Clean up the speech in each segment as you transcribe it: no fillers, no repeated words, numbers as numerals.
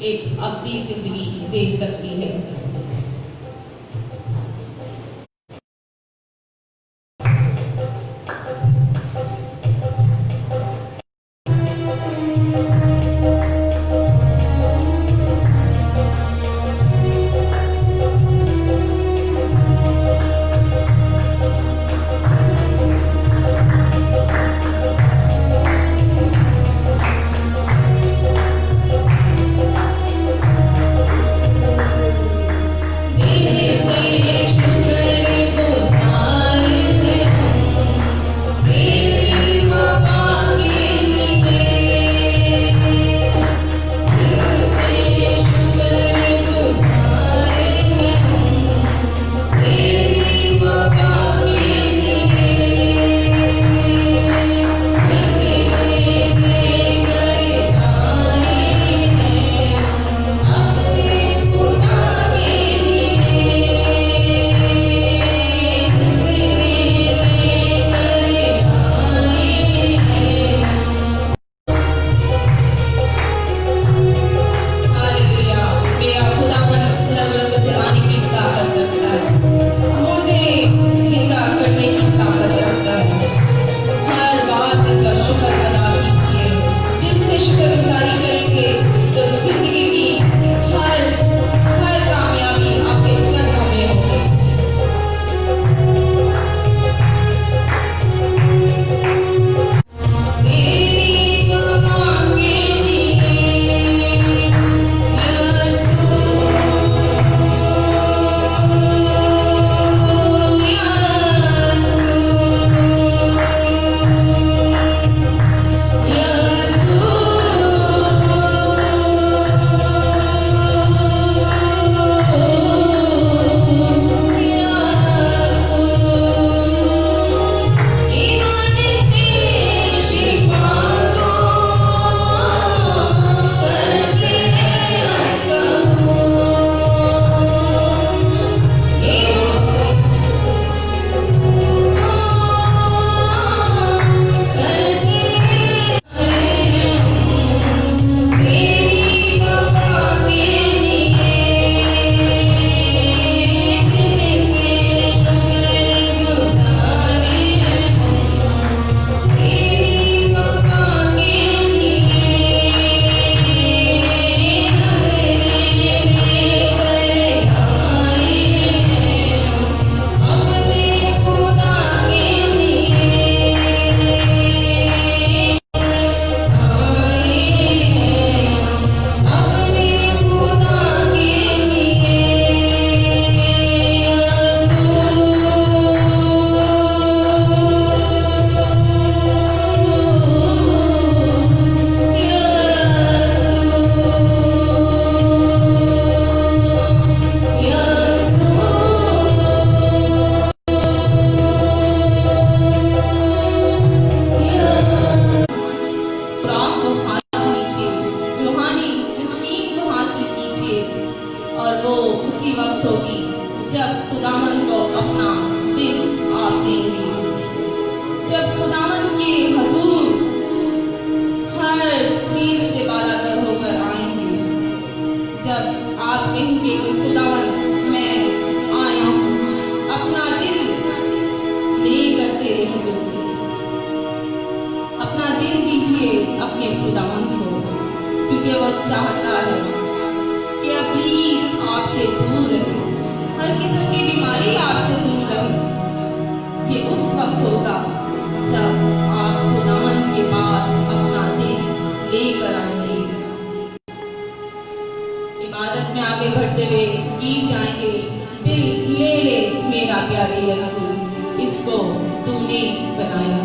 ایک ابدی زندگی دے سکتی ہے۔ اور وہ اسی وقت ہوگی جب خداوند کو اپنا دل آپ دیں گے، جب خداوند کے حضور ہر چیز سے بالا تر ہو کر آئیں گے، جب آپ کہیں گے کہ خداوند میں آیا ہوں اپنا دل لے کر تیرے حضور، اپنا دل دیجئے اپنے خداوند کو، کیونکہ وہ چاہتا ہے کہ پلیز آپ سے دور رہے، ہر قسم کی بیماری آپ سے دور رہے۔ یہ اس وقت ہوگا جب آپ خداوند کے پاس اپنا دل لے کر آئیں گے۔ عبادت میں آگے بڑھتے ہوئے گیت گائیں گے، دل لے لے میرا پیارے یسوع، اس کو تو نے بنایا۔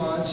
5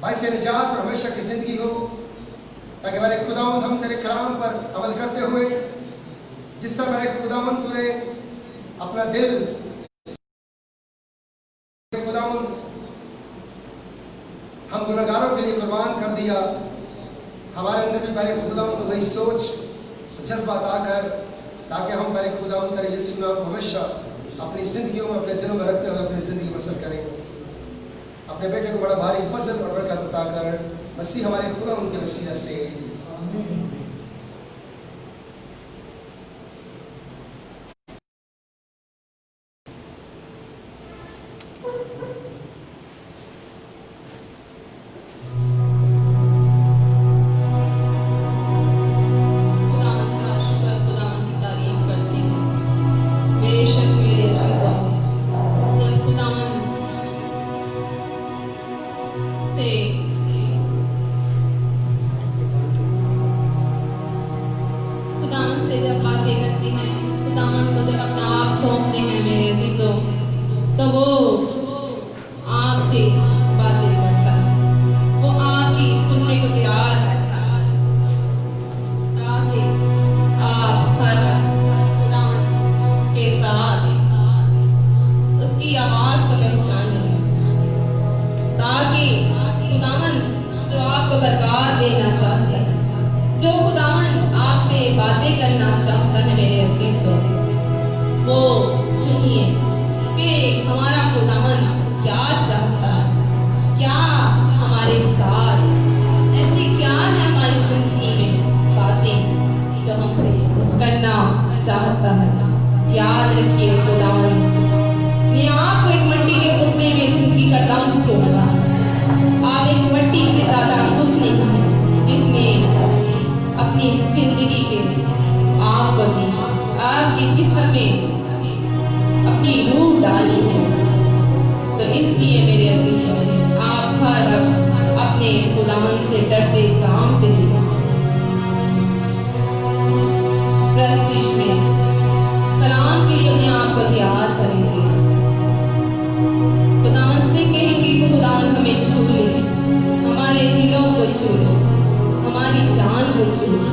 باعث نجات اور ہمیشہ کی زندگی ہو، تاکہ میرے خداوند ہم تیرے کلام پر عمل کرتے ہوئے جس طرح میرے خداوند تو نے اپنا دل خداوند ہم گناہگاروں کے لیے قربان کر دیا، ہمارے اندر بھی میرے خداوند کو وہی سوچ جذبات آ کر تاکہ ہم میرے خداوند تیرے یسوع نام کو ہمیشہ اپنی زندگیوں میں اپنے دلوں میں رکھتے ہوئے اپنی زندگی بسر کریں۔ اپنے بیٹے کو بڑا بھاری فضل اور برکت عطا کر مسیح ہمارے خداوند کے وسیلہ سے خداوند کا شکر، خداوند کی تعریف کرتے ہیں۔ بے شک میرے عزیزوں، جب خداوند سے جب باتیں کرتے ہیں، خداوند کو جب اپنا آپ سونپتے ہیں میرے عزیزوں، تو وہ آپ سے باتیں کرتا ہے، وہ آپ کی سننے کو تیار رہتا ہے، تاکہ آپ ہر خداوند کے ساتھ اس کی آواز کو پہچانیں، تاکہ خداوند جو آپ کو برکات دینا چاہتا ہے، جو خداوند آپ سے باتیں کرنا چاہتا ہے میرے عزیزوں، وہ سنیے کہ ہمارا خداوند کیا چاہتا ہے، کیا ہمارے ساتھ ایسی کیا ہے ہماری زندگی میں باتیں جو ہم سے کرنا چاہتا ہے۔ یاد رکھیے خداوند میں آپ کو ایک مٹی کے پتلے میں زندگی کا دم کھولتا ہے، آپ ایک مٹی سے زیادہ کچھ نہیں ہے جس میں اپنی زندگی کے آپ کو دی، آپ کے جسم میں اپنی روح ڈالی ہے۔ تو اس لیے میرے عزیزوں، آپ ہر وقت اپنے خداوند سے ڈرتے کامتے ہیں، پرستش میں کلام کے لیے انہیں آپ کو تیار کریں گے، خداوند سے کہیں گے کہ خداوند ہمیں چھو لے، ہمارے دلوں کو چھو لے، ہماری جان کو چھو لے۔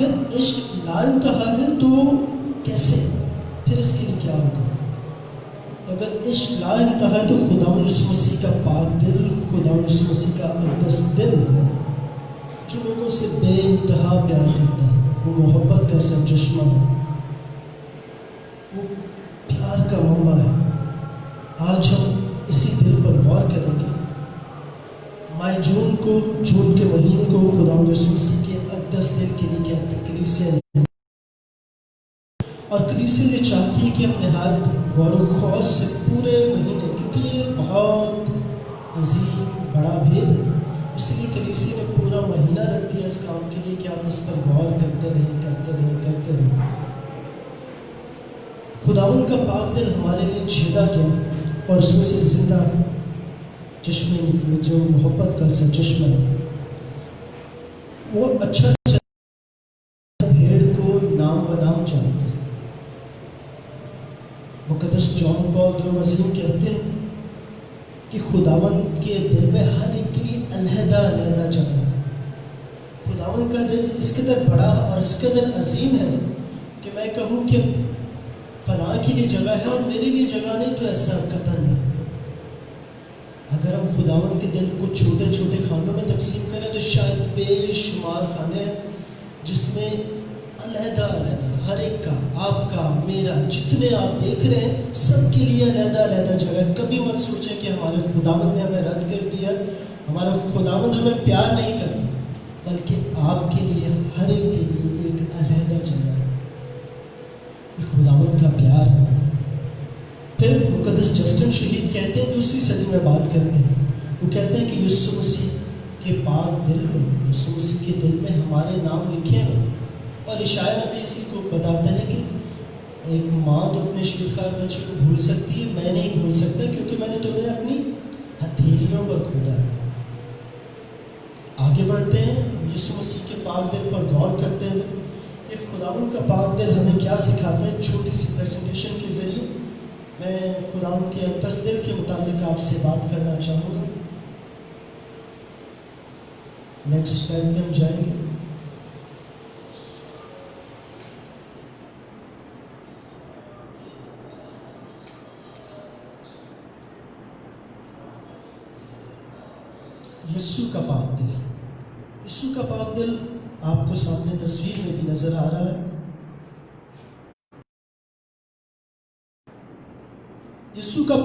اگر عشق لا انتہا ہے تو کیسے؟ پھر اس کے لیے کیا ہوگا؟ اگر عشق لا انتہا ہے تو خدا یسوع مسیح کا پاک دل، خدا یسوع مسیح کا اقدس دل ہے جو لوگوں سے بے انتہا پیار کرتا ہے، وہ محبت کا سرچشمہ ہے، وہ پیار کا منبع ہے۔ آج ہم اسی دل پر غور کریں گے۔ مائی جون کو، جون کے مہینے کو خدا یسوع مسیح کے اقدس دل کے لیے کہتے ہیں کلیسیا، اور کلیسیا یہ چاہتی ہے کہ ہم نہایت غور و خوض سے پورے مہینے، کیونکہ یہ بہت عظیم بڑا بھید ہے، اس لیے کلیسیا نے پورا مہینہ رکھ دیا اس کام کے لیے کہ آپ اس پر غور کرتے رہیں، کرتے رہیں، کرتے رہیں۔ خداوند کا پاک دل ہمارے لیے چھیدا گیا اور اس میں سے زندہ چشمے نکلے جو محبت کا سرچشمہ ہے۔ وہ اچھا بھیڑ کو نام بنام جانتا ہے۔ مقدس جان پال دوم عظیم کہتے ہیں کہ خداوند کے دل میں ہر ایک کے لیے علیحدہ علیحدہ جگہ ہے۔ خداوند کا دل اس قدر بڑا اور اس قدر عظیم ہے کہ میں کہوں کہ فلاں کے لیے جگہ ہے اور میرے لیے جگہ نہیں، تو ایسا قطعاً نہیں۔ اگر ہم خداوند کے دل کو چھوٹے چھوٹے خانوں میں تقسیم کریں تو شاید بے شمار خانے ہیں جس میں علیحدہ علیحدہ ہر ایک کا، آپ کا، میرا، جتنے آپ دیکھ رہے ہیں سب کے لیے علیحدہ علیحدہ جگہ ہے۔ کبھی مت سوچیں کہ ہمارے خداوند نے ہمیں رد کر دیا، ہمارا خداوند ہمیں پیار نہیں کرتا، بلکہ آپ کے لیے ہر ایک کے لیے ایک علیحدہ جگہ ہے۔ یہ خداوند کا پیار ہے۔ پھر مقدس جسٹن شہید کہتے ہیں، دوسری صدی میں بات کرتے ہیں، وہ کہتے ہیں کہ یسوع مسیح کے پاک دل میں، یسوع مسیح کے دل میں ہمارے نام لکھے ہیں، اور اشعیا نبی اسی کو بتاتا ہے کہ ایک ماں تو اپنے شیرخوار بچے کو بھول سکتی ہے، میں نہیں بھول سکتا کیونکہ میں نے تمہیں اپنی ہتھیلیوں پر کھودا ہے۔ آگے بڑھتے ہیں یسوع مسیح کے پاک دل پر غور کرتے ہوئے کہ خداوند کا پاک دل ہمیں کیا سکھاتا ہے۔ چھوٹی سی پریزنٹیشن کے ذریعے میں خداوند کے اقدس دل کے متعلق آپ سے بات کرنا چاہوں گا۔ نیکسٹ سلائڈ میں ہم جائیں گے۔ یسوع کا پاک دل، یسوع کا پاک دل آپ کو سامنے تصویر میں بھی نظر آ رہا ہے۔ یسوع کا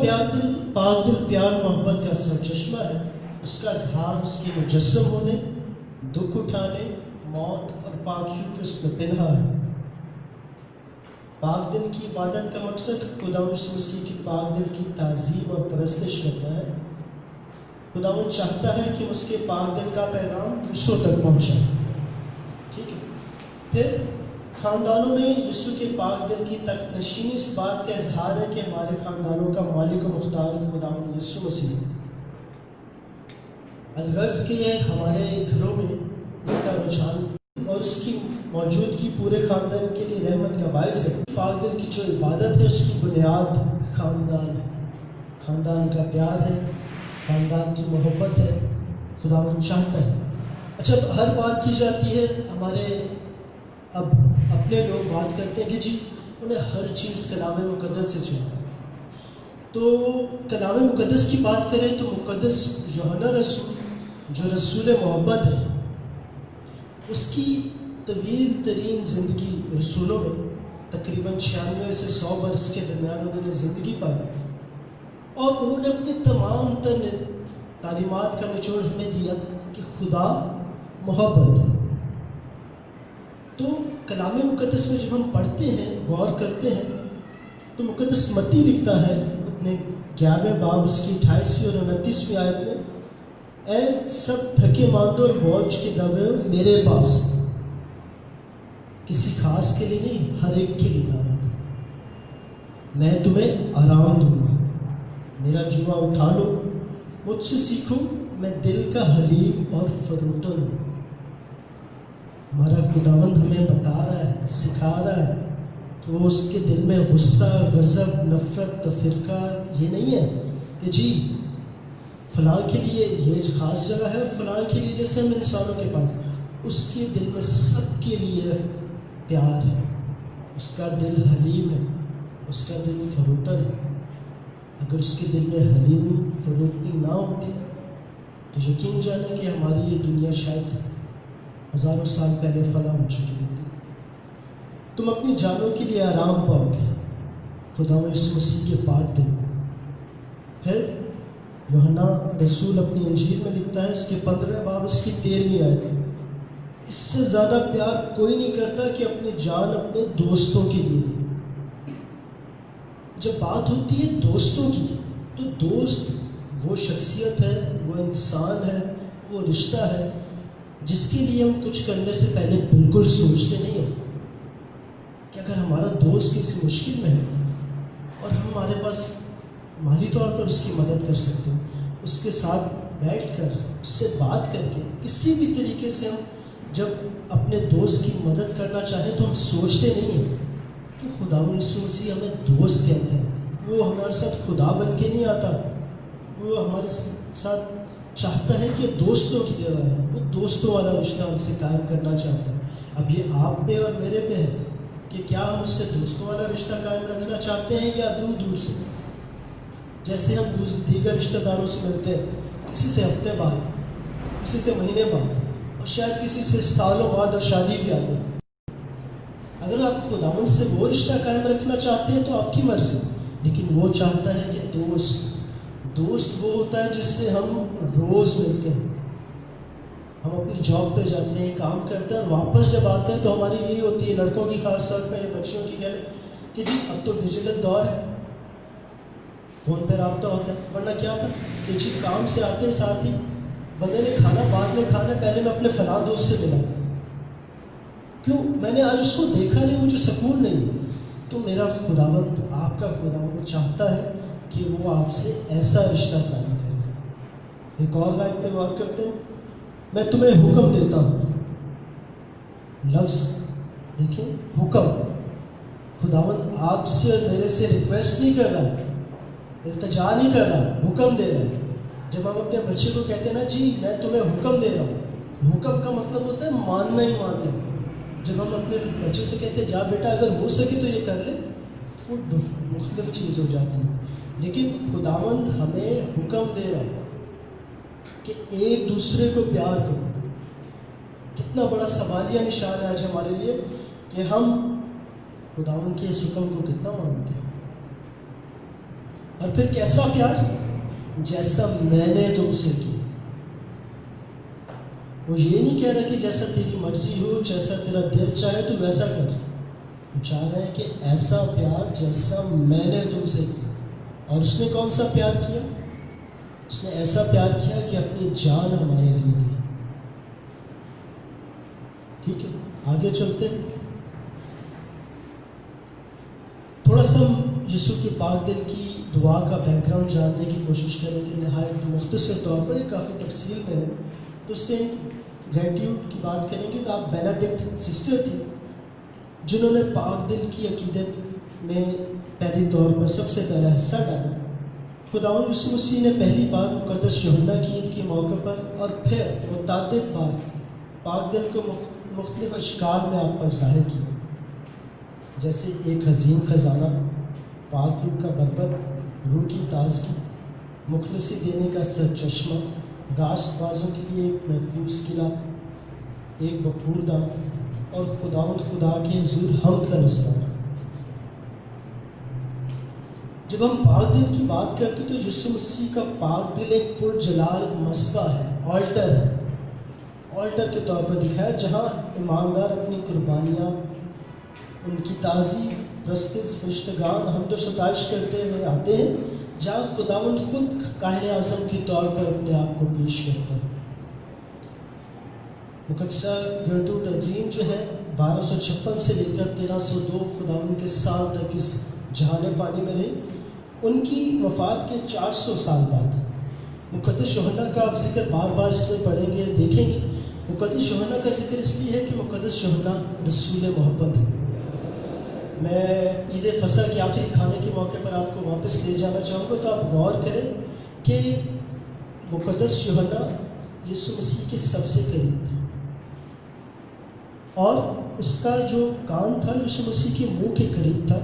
پاک دل پیار محبت کا سرچشمہ ہے۔ اس کا اظہار اس کے مجسم ہونے، دکھ اٹھانے، موت اور پاکیوں کے اس میں پنہا ہے۔ پاک دل کی عبادت کا مقصد خدا یسوع مسیح کی پاک دل کی تعظیم اور پرستش کرنا ہے۔ خداوند چاہتا ہے کہ اس کے پاک دل کا پیغام دوسروں تک پہنچائے۔ ٹھیک ہے۔ پھر خاندانوں میں یسوع کے پاک دل کی تخت نشینی اس بات کا اظہار ہے کہ ہمارے خاندانوں کا مالک و مختار خداوند یسوع مسیح ہے۔ الغرض کہ ہمارے گھروں میں اس کا رجحان اور اس کی موجودگی پورے خاندان کے لیے رحمت کا باعث ہے۔ پاک دل کی جو عبادت ہے اس کی بنیاد خاندان ہے، خاندان کا پیار ہے، خاندان کی محبت ہے، خداوند چاہتا ہے۔ اچھا، ہر بات کی جاتی ہے، ہمارے اب اپنے لوگ بات کرتے ہیں کہ جی انہیں ہر چیز کلام مقدس سے چاہیے۔ تو کلام مقدس کی بات کریں تو مقدس یوحنا رسول جو رسول محبت ہے، اس کی طویل ترین زندگی رسولوں میں تقریباً 96 سے 100 برس کے درمیان انہوں نے زندگی پائی، اور انہوں نے اپنی تمام تر تعلیمات کا نچوڑ ہمیں دیا کہ خدا محبت ہے۔ تو کلام مقدس میں جب ہم پڑھتے ہیں، غور کرتے ہیں، تو مقدس متی لکھتا ہے اپنے 11ویں باب اس کی 28ویں اور 29ویں آیت میں، اے سب تھکے ماندے اور بوجھ کے دبے میرے پاس، کسی خاص کے لیے نہیں، ہر ایک کے لیے دعوت ہے، میں تمہیں آرام دوں گا، میرا جوا اٹھا لو، مجھ سے سیکھو، میں دل کا حلیم اور فروتن ہوں۔ ہمارا خداوند ہمیں بتا رہا ہے، سکھا رہا ہے کہ وہ اس کے دل میں غصہ، غضب، نفرت، تفرقہ یہ نہیں ہے کہ جی فلاں کے لیے یہ خاص جگہ ہے، فلاں کے لیے جیسے ہم انسانوں کے پاس، اس کے دل میں سب کے لیے پیار ہے، اس کا دل حلیم ہے، اس کا دل فروتن ہے۔ اگر اس کے دل میں حلیمی فروتنی نہ ہوتی تو یقین جانے کہ ہماری یہ دنیا شاید ہزاروں سال پہلے فنا ہو چکی ہوتی۔ تم اپنی جانوں کے لیے آرام پاؤ گے خدا یسوع مسیح کے پاک دل میں۔ پھر یوحنا رسول اپنی انجیل میں لکھتا ہے، اس کے 15 باب اس کی 13ویں آیت ہے، اس سے زیادہ پیار کوئی نہیں کرتا کہ اپنی جان اپنے دوستوں کے لیے دے۔ جب بات ہوتی ہے دوستوں کی تو دوست وہ شخصیت ہے، وہ انسان ہے، وہ رشتہ ہے جس کے لیے ہم کچھ کرنے سے پہلے بالکل سوچتے نہیں ہیں کہ اگر ہمارا دوست کسی مشکل میں ہے اور ہمارے پاس مالی طور پر اس کی مدد کر سکتے ہیں، اس کے ساتھ بیٹھ کر اس سے بات کر کے کسی بھی طریقے سے ہم جب اپنے دوست کی مدد کرنا چاہیں تو ہم سوچتے نہیں ہیں کہ خدا یسوع مسیح ہمیں دوست کہتے ہیں۔ وہ ہمارے ساتھ خدا بن کے نہیں آتا، وہ ہمارے ساتھ چاہتا ہے کہ دوستوں کی طرح ہے، وہ دوستوں والا رشتہ ہم سے قائم کرنا چاہتا ہے۔ اب یہ آپ پہ اور میرے پہ ہے کہ کیا ہم اس سے دوستوں والا رشتہ قائم رکھنا چاہتے ہیں یا دور دور سے، جیسے ہم دیگر رشتہ داروں سے ملتے ہیں، کسی سے ہفتے بعد، کسی سے مہینے بعد، اور شاید کسی سے سالوں بعد اور شادی بھی آ گئی۔ اگر آپ خداوند سے وہ رشتہ قائم رکھنا چاہتے ہیں تو آپ کی مرضی، لیکن وہ چاہتا ہے کہ دوست وہ ہوتا ہے جس سے ہم روز ملتے ہیں، ہم اپنی جاب پہ جاتے ہیں، کام کرتے ہیں، اور واپس جب آتے ہیں تو ہماری یہی ہوتی ہے، لڑکوں کی خاص طور پہ یا بچیوں کی کہ جی اب تو ڈیجیٹل دور ہے، فون پہ رابطہ ہوتا ہے، ورنہ کیا تھا کہ جی کام سے آتے ساتھ ہی بندے نے کھانا بعد میں کھانا، پہلے میں اپنے فلاں دوست سے ملا، کیوں میں نے آج اس کو دیکھا نہیں، مجھے سکون نہیں۔ تو میرا خداوند، آپ کا خداوند چاہتا ہے کہ وہ آپ سے ایسا رشتہ قائم کرے۔ ایک اور آیت پہ غور کرتے ہیں، میں تمہیں حکم دیتا ہوں، لفظ دیکھیں حکم، خداوند آپ سے اور میرے سے ریکویسٹ نہیں کر رہا، التجا نہیں کر رہا، حکم دے رہا ہے۔ جب ہم اپنے بچے کو کہتے ہیں نا جی میں تمہیں حکم دے رہا ہوں، حکم کا مطلب ہوتا ہے ماننا ہی ماننا۔ جب ہم اپنے بچے سے کہتے ہیں جا بیٹا اگر ہو سکے تو یہ کر لے، وہ مختلف چیز ہو جاتی ہے، لیکن خداوند ہمیں حکم دے رہا ہے کہ ایک دوسرے کو پیار کرو۔ کتنا بڑا سوالیہ نشان ہے آج ہمارے لیے کہ ہم خداوند کے اس حکم کو کتنا مانتے ہیں۔ اور پھر کیسا پیار؟ جیسا میں نے تم سے کیا۔ وہ یہ نہیں کہہ رہا کہ جیسا تیری مرضی ہو، جیسا تیرا دل چاہے تو ویسا کر، وہ چاہ رہا ہے کہ ایسا پیار جیسا میں نے تم سے کیا۔ اور اس نے کون سا پیار کیا؟ اس نے ایسا پیار کیا کہ اپنی جان ہمارے لیے دی۔ ٹھیک ہے، آگے چلتے ہیں، تھوڑا سا ہم یسوع کے پاک دل کی دعا کا بیک گراؤنڈ جاننے کی کوشش کریں گے، نہایت مختصر طور پر، یہ کافی تفصیل میں ہے۔ تو سینٹ گریٹیوڈ کی بات کریں گے تو آپ بینیڈکٹ سسٹر تھی جنہوں نے پاک دل کی عقیدت میں پہلی طور پر سب سے پہلا حصہ ڈالا۔ خداوند یسوع مسیح نے پہلی بار مقدس یوحنا کی عید کے موقع پر اور پھر متعدد بار پاک دل کو مختلف اشکال میں آپ پر ظاہر کیا، جیسے ایک عظیم خزانہ، پاک روح کا بربت، روح کی تازگی، مخلصی دینے کا سرچشمہ، راست بازوں کے لیے ایک محفوظ قلعہ، ایک بخور دان، اور خداوند خدا کے حضور حمد کا نذرانہ۔ جب ہم پاک دل کی بات کرتے تو یسوع مسیح کا پاک دل ایک پرجلال مذبح ہے، آلٹر ہے، آلٹر کے طور پر دکھایا جہاں ایماندار اپنی قربانیاں، ان کی تازی پرستش فرشتگان حمد و ستائش کرتے ہوئے آتے ہیں، جہاں خداوند خود کاہن اعظم کے طور پر اپنے آپ کو پیش کرتا ہے۔ مقدسہ گرٹروڈ عظیم جو ہے 1256 سے لے کر 1302 خداوند کے سال تک اس جہان فانی میں رہی، ان کی وفات کے 400 سال بعد مقدس یوحنا کا آپ ذکر بار بار اس میں پڑھیں گے، دیکھیں گے۔ مقدس یوحنا کا ذکر اس لیے ہے کہ مقدس یوحنا رسول محبت ہے۔ میں عید فصح کے آخری کھانے کے موقع پر آپ کو واپس لے جانا چاہوں گا، تو آپ غور کریں کہ مقدس یوحنا یسوع مسیح کے سب سے قریب تھا۔ اور اس کا جو کان تھا یسوع مسیح کے منہ کے قریب تھا،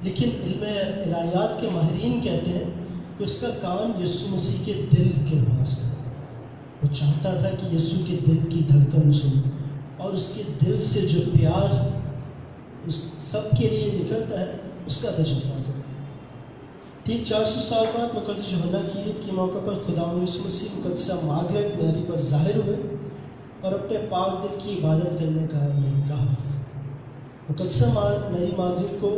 لیکن علم الہیات کے ماہرین کہتے ہیں کہ اس کا کان یسوع مسیح کے دل کے پاس تھا۔ وہ چاہتا تھا کہ یسوع کے دل کی دھڑکن سنے، اور اس کے دل سے جو پیار اس سب کے لیے نکلتا ہے اس کا تجربہ کرے۔ ٹھیک 400 سال بعد مقدس یوحنا کی عید کے موقع پر خداوند یسوع مسیح مقدسہ مارگریٹ میری پر ظاہر ہوئے اور اپنے پاک دل کی عبادت کرنے کا انہیں کہا۔ مقدسہ میری مارگریٹ کو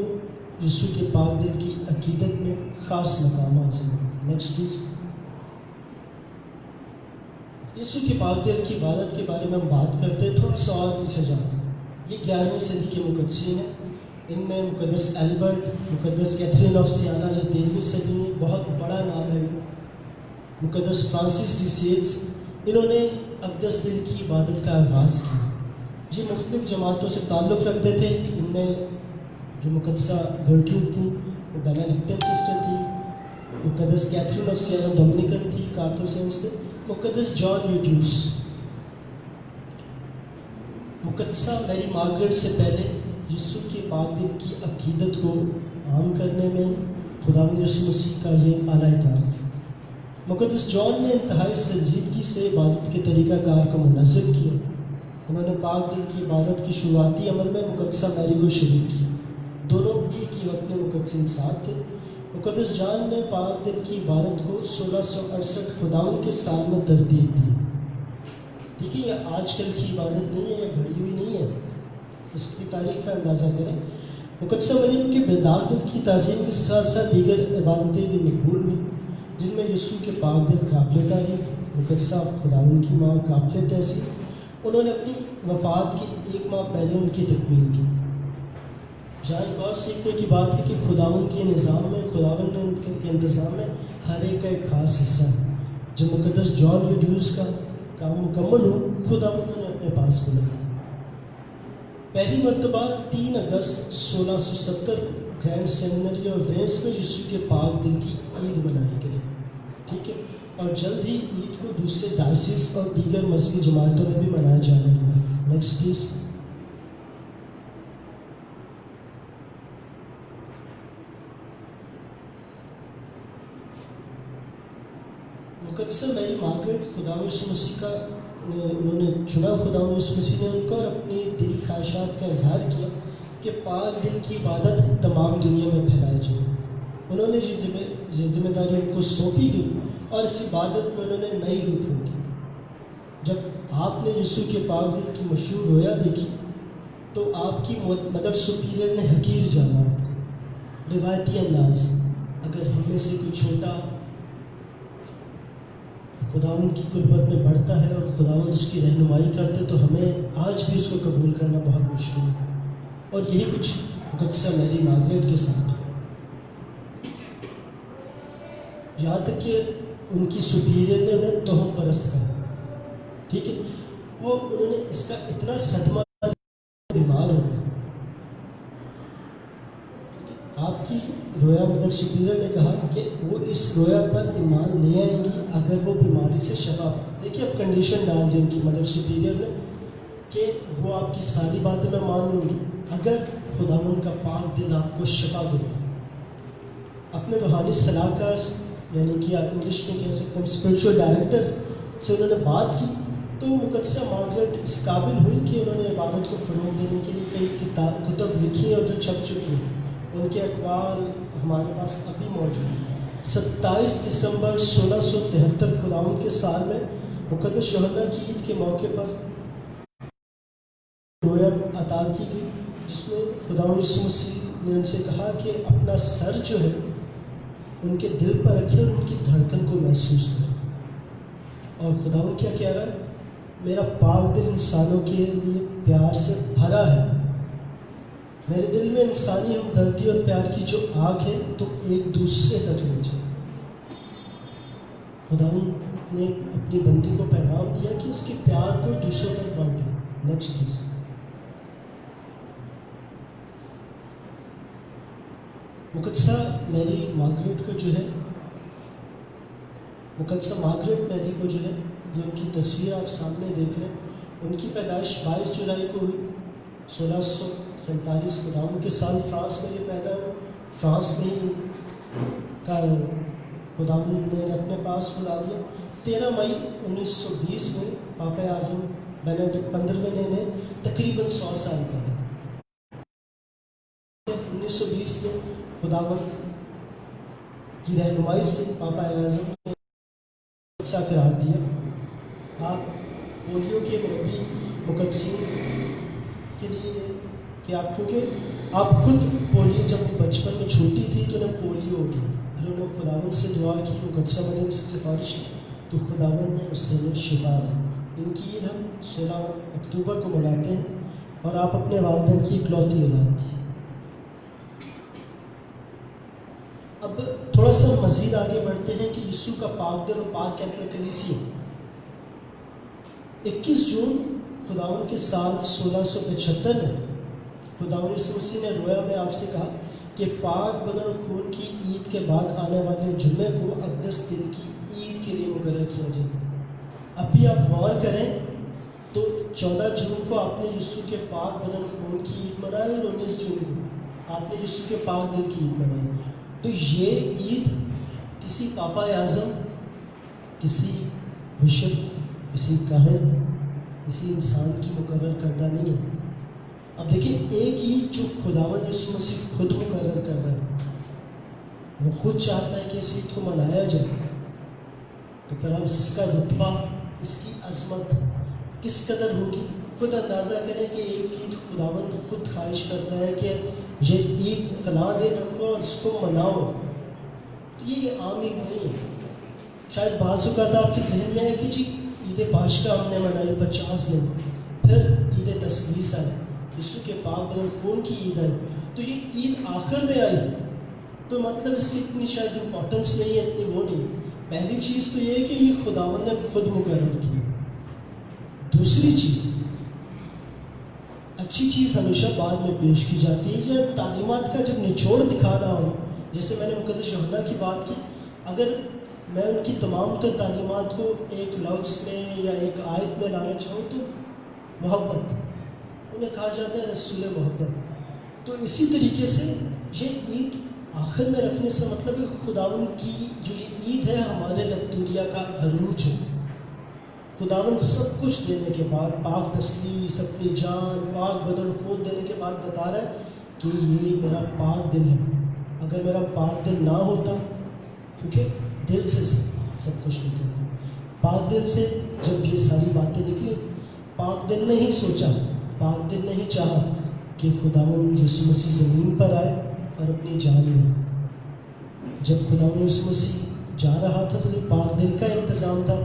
یسوع کے پاک دل کی عقیدت میں خاص مقام حاصل ہے۔ Next please. یسوع کے پاک دل کی عبادت کے بارے میں ہم بات کرتے ہیں، تھوڑا سا اور پیچھے جاتے ہیں۔ یہ 11ویں صدی کے مقدسین ہیں، ان میں مقدس البرٹ، مقدس کیتھرین آف سیانا یہ 13ویں صدی میں، بہت بڑا نام ہے۔ مقدس فرانسس ڈی سیلز، انہوں نے اقدس دل کی عبادت کا آغاز کیا۔ یہ مختلف جماعتوں سے تعلق رکھتے تھے، ان میں جو مقدسہ گرٹروڈ تھیں وہ بینیڈکٹن سسٹر تھی، مقدس کیتھرین آف سیانا ڈومینیکن تھی، کارتھوسینس تھے، مقدس جان یوٹیوس۔ مقدسہ میری مارگریٹ سے پہلے یسوع کے پاک دل کی عقیدت کو عام کرنے میں خداوند یسوع مسیح کا یہ اعلیٰ کار تھا۔ مقدس جان نے انتہائی سنجیدگی سے عبادت کے طریقہ کار کو منظم کیا۔ انہوں نے پاک دل کی عبادت کی شروعاتی عمل میں مقدسہ میری کو شریک کیا، دونوں ایک ہی وقت میں مقدسین ساتھ تھے۔ مقدس جان نے پاک دل کی عبادت کو 1668 خداوند کے سال میں ترتیب دی۔ ٹھیک ہے، یہ آج کل کی عبادت نہیں ہے، یہ گھڑی ہوئی نہیں ہے، اس کی تاریخ کا اندازہ کریں۔ مقدسہ مریم کے بیدار دل کی تعظیم کے ساتھ ساتھ دیگر عبادتیں بھی مقبول ہوئیں، جن میں یسوع کے پاک دل قابل تعریف، مقدسہ خداوند کی ماں قابل تحسین، انہوں نے اپنی وفات کے 1 ماہ پہلے ان کی تکمیل کی۔ جہاں ایک اور سیکھنے کی بات ہے کہ خداوند کے نظام میں، خداوند کے انتظام میں ہر ایک کا ایک خاص حصہ ہے۔ جب مقدس جان یوڈیوس کا کام مکمل ہو، خداوند نے اپنے پاس بلا لیا۔ پہلی مرتبہ 3 اگست 1670 گرینڈ سیمنری اور ورینس میں یسوع کے پاک دل کی عید منائی گئی۔ ٹھیک ہے، اور جلد ہی عید کو دوسرے ڈائسس اور دیگر مذہبی جماعتوں میں بھی منایا جانے لگا۔ Next please. مقدسہ میری مارگریٹ خداوند یسوع مسیح کا انہوں نے چنا، خداوند یسوع مسیح نے ان کو اور اپنی دلی خواہشات کا اظہار کیا کہ پاک دل کی عبادت تمام دنیا میں پھیلائی جائے۔ انہوں نے یہ ذمہ داری ان کو سونپی گئی اور اس عبادت میں انہوں نے نئی روح پھونکی۔ جب آپ نے یسوع کے پاک دل کی مشہور رویا دیکھی تو آپ کی مدر سپیریئر نے حقیر جانا، روایتی انداز، اگر ہم میں سے کوئی چھوٹا خداوند کی قربت میں بڑھتا ہے اور خداوند اس کی رہنمائی کرتے تو ہمیں آج بھی اس کو قبول کرنا بہت مشکل ہے۔ اور یہی کچھ مقدسہ میری مارگریٹ کے ساتھ، یہاں تک کہ ان کی سپیریئر نے انہیں توہم پرست کہا۔ ٹھیک ہے، انہوں نے اس کا اتنا صدمہ بیمار ہو گیا۔ آپ کی رویا مدر سپیریئر نے کہا کہ وہ اس رویا پر ایمان لے آئیں گی اگر وہ بیماری سے شفا۔ دیکھیے اب کنڈیشن ڈال دی ان کی مدر سپیریئر نے کہ وہ آپ کی ساری باتیں میں مان لوں گی اگر خداوند کا پاک دل آپ کو شفا دے گا۔ اپنے روحانی صلاح کار یعنی کہ انگلش میں کہہ سکتے ہیں اسپرچل ڈائریکٹر سے انہوں نے بات کی تو مقدسہ مارگریٹ اس قابل ہوئی کہ انہوں نے عبادت کو فروغ دینے کے لیے کئی کتب لکھی اور جو چھپ چکی ہیں، ان کے اقوال ہمارے پاس ابھی موجود ہیں۔ 27 دسمبر 1673 خداوند کے سال میں مقدس یوحنا کی عید کے موقع پر رویا عطا کی گئی، جس میں خداوند یسوع مسیح نے ان سے کہا کہ اپنا سر جو ہے ان کے دل پر رکھے اور ان کی دھڑکن کو محسوس کریں۔ اور خداوند کیا کہہ رہا ہے؟ میرا پاک دل انسانوں کے لیے پیار سے بھرا ہے، میرے دل میں انسانی ہمدردی اور پیار کی جو آگ ہے تم ایک دوسرے تک لے جاؤ۔ خداوند نے اپنی بندی کو پیغام دیا کہ اس کے پیار کو دوسروں تک بانٹے۔ Next please. مقدسہ میری مارگریٹ کو جو ہے، مقدسہ مارگریٹ میری کو جو ہے، یہ ان کی تصویر آپ سامنے دیکھ رہے ہیں، ان کی پیدائش 22 جولائی کو ہوئی 1647 خداوند کے سال فرانس میں یہ پیدا ہوا. فرانس میں ہی کا خداوند نے اپنے پاس بلا لیا. 13 مئی 1920 میں پاپا اعظم بینیڈکٹ 15ویں نے تقریباً 100 سال پہلے 1920 میں خداوند کی رہنمائی سے پاپا اعظم نے ایسا قرار دیا. آپ پولیو کے مربی مقدسین کے لیے کہ آپ کیونکہ آپ خود پولیو جب بچپن میں چھوٹی تھی تو انہیں پولیو ہو گیا. انہوں نے خداوند سے دعا کی, مقدسہ مریم سے سفارش کی تو خداوند نے اس سے شفا دی. ان کی عید ہم 16 اکتوبر کو مناتے ہیں اور آپ اپنے والدین کی اکلوتی اولاد تھی. اب تھوڑا سا مزید آگے بڑھتے ہیں کہ یسوع کا پاک دل اور پاک کیتھولک کلیسیا 21 جون خداوند کے سال 1675 میں خداوند یسوع مسیح نے رویا میں آپ سے کہا کہ پاک بدن اور خون کی عید کے بعد آنے والے جمعے کو اقدس دل کی عید کے لیے مقرر کیا جائے. ابھی آپ غور کریں تو 14 جون کو آپ نے یسوع کے پاک بدن خون کی عید منائی اور 19 جون کو آپ نے یسوع کے پاک دل کی عید منائی. تو یہ عید کسی پاپا اعظم, کسی بشپ, کسی کاہن, کسی انسان کی مقرر کردہ نہیں ہے. اب دیکھیں ایک عید جو خداوند یسوع مسیح خود مقرر کر رہا ہے, وہ خود چاہتا ہے کہ اس عید کو منایا جائے, تو پھر آپ اس کا رتبہ, اس کی عظمت کس قدر ہوگی. خود اندازہ کریں کہ ایک عید خداوند خود خواہش کرتا ہے کہ یہ عید فلاں دن رکھو اور اس کو مناؤ. تو یہ عام عید نہیں ہے. شاید بعض اوقات آپ کے ذہن میں ہے کہ جی عید پاشکا ہم نے منائی 50 دن, پھر عید تسلیس آئی, یسوع کے پاک بدن خون کی عید آئی, تو یہ عید آخر میں آئی تو مطلب اس کی اتنی شاید امپورٹنس نہیں ہے, اتنی وہ نہیں. پہلی چیز تو یہ ہے کہ یہ خداوند نے خود مقرر کی. دوسری چیز, اچھی چیز ہمیشہ بعد میں پیش کی جاتی ہے. یا تعلیمات کا جب نچوڑ دکھانا ہو, جیسے میں نے مقدس یوحنا کی بات کی, اگر میں ان کی تمام تر تعلیمات کو ایک لفظ میں یا ایک آیت میں لانا چاہوں تو محبت, انہیں کہا جاتا ہے رسول محبت. تو اسی طریقے سے یہ عید آخر میں رکھنے سے مطلب ہے خداوند کی جو یہ عید ہے ہمارے لطوریہ کا عروج ہے. خداوند سب کچھ دینے کے بعد, پاک تسلیس, اپنی جان, پاک بدن خون دینے کے بعد بتا رہا ہے کہ یہ میرا پاک دل ہے. اگر میرا پاک دل نہ ہوتا, کیونکہ دل سے سب کچھ نکلتا, پاک دل سے جب یہ ساری باتیں نکلی, پاک دل نے ہی سوچا, پاک دل نے ہی چاہا کہ خداوند یسوع مسیح زمین پر آئے اور اپنی جان لے. جب خداوند یسوع مسیح جا رہا تھا تو یہ پاک دل کا انتظام تھا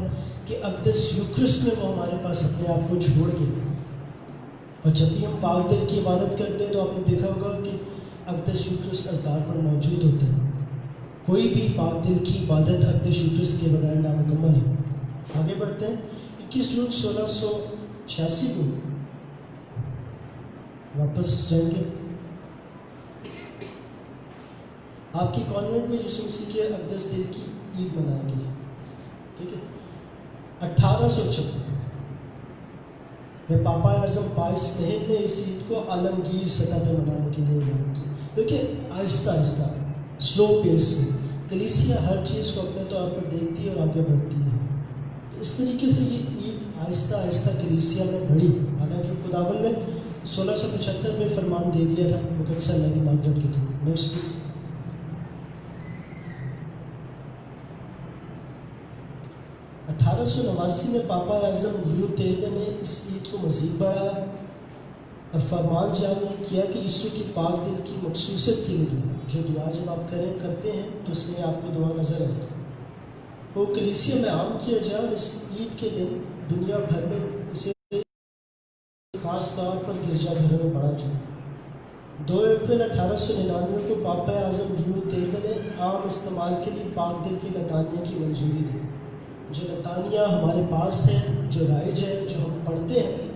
کہ اقدس یوکرسٹ میں وہ ہمارے پاس اپنے آپ کو چھوڑ گئے. اور جب بھی ہم پاک دل کی عبادت کرتے ہیں تو آپ نے دیکھا ہوگا کہ اقدس یوکرسٹ الطار پر موجود ہوتے ہیں. کوئی بھی پاک دل کی عبادت اقدس یوکرسٹ کے بغیر نامکمل ہے. آگے بڑھتے ہیں. 21 جون 1686 کو واپس جائیں گے. آپ کی کانوینٹ میں یسوع مسیح کے اقدس دل کی عید منائی گئی. ٹھیک ہے. 1856 میں پاپا اعظم پائس نہم نے اس عید کو عالمگیر سطح پہ منانے کے لیے اعلان کیا. دیکھیں آہستہ آہستہ سلو پیس میں کلیسیا ہر چیز کو اپنے طور پر دیکھتی ہے اور آگے بڑھتی ہے. اس طریقے سے یہ عید آہستہ آہستہ کلیسیا میں بڑھی. حالانکہ خداوند نے 1675 میں فرمان دے دیا تھا مقدسہ میری مارگریٹ کے تھرو. Next please. 1889 میں پاپا اعظم لیو 13 نے اس عید کو مزید بڑھایا اور فرمان جاری کیا کہ یسوع کی پاک دل کی مخصوصیت کے لیے جو دعا جب آپ کرتے ہیں تو اس میں آپ کو دعا نظر آئے گی. وہ کلیسیا میں عام کیا جائے اور اس عید کے دن دنیا بھر میں اسے خاص طور پر گرجا گھروں میں پڑھا جائے. 2 اپریل 1899 کو پاپا اعظم لیو 13 نے عام استعمال کے لیے پاک دل کی لطانیہ کی منظوری دی. جو لطانیہ ہمارے پاس ہے, جو رائج ہے, جو ہم پڑھتے ہیں,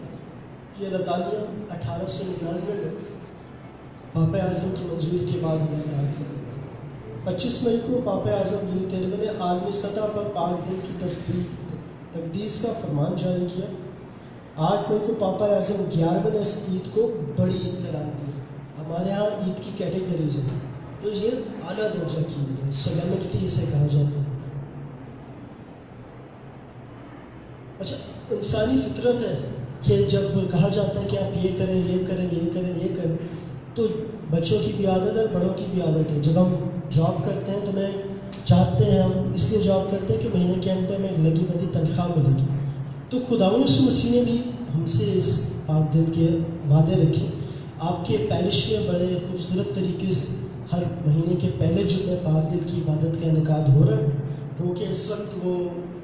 یہ لطانیہ 1899 میں پاپا اعظم کی منظوری کے بعد ہمیں ادا کیا. 25 مئی کو پاپا اعظم لیو 13 نے عالمی سطح پر پاک دل کی تقدیس کا فرمان جاری کیا. 8 مئی کو پاپا اعظم 11ویں عید کو بڑی عید قرار دی. ہمارے ہاں عید کی کیٹیگریز ہیں، تو یہ اعلیٰ درجہ کی عید ہے، سولیمنٹی اسے کہا جاتا ہے. اچھا، انسانی فطرت ہے کہ جب کہا جاتا ہے کہ آپ یہ کریں یہ کریں یہ کریں یہ کریں، تو بچوں کی بھی عادت ہے، بڑوں کی بھی عادت ہے. جب ہم جاب کرتے ہیں تو میں چاہتے ہیں، ہم اس لیے جاب کرتے ہیں کہ مہینے کے اینڈ پہ ہمیں لگی بندی تنخواہ ملے گی. تو خداوند یسوع مسیح نے بھی ہم سے اس پاک دل کے وعدے رکھے. آپ کے پیرش میں بڑے خوبصورت طریقے سے ہر مہینے کے پہلے جمعے پاک دل کی عبادت کا انعقاد ہو رہا ہے، تو کہ اس وقت وہ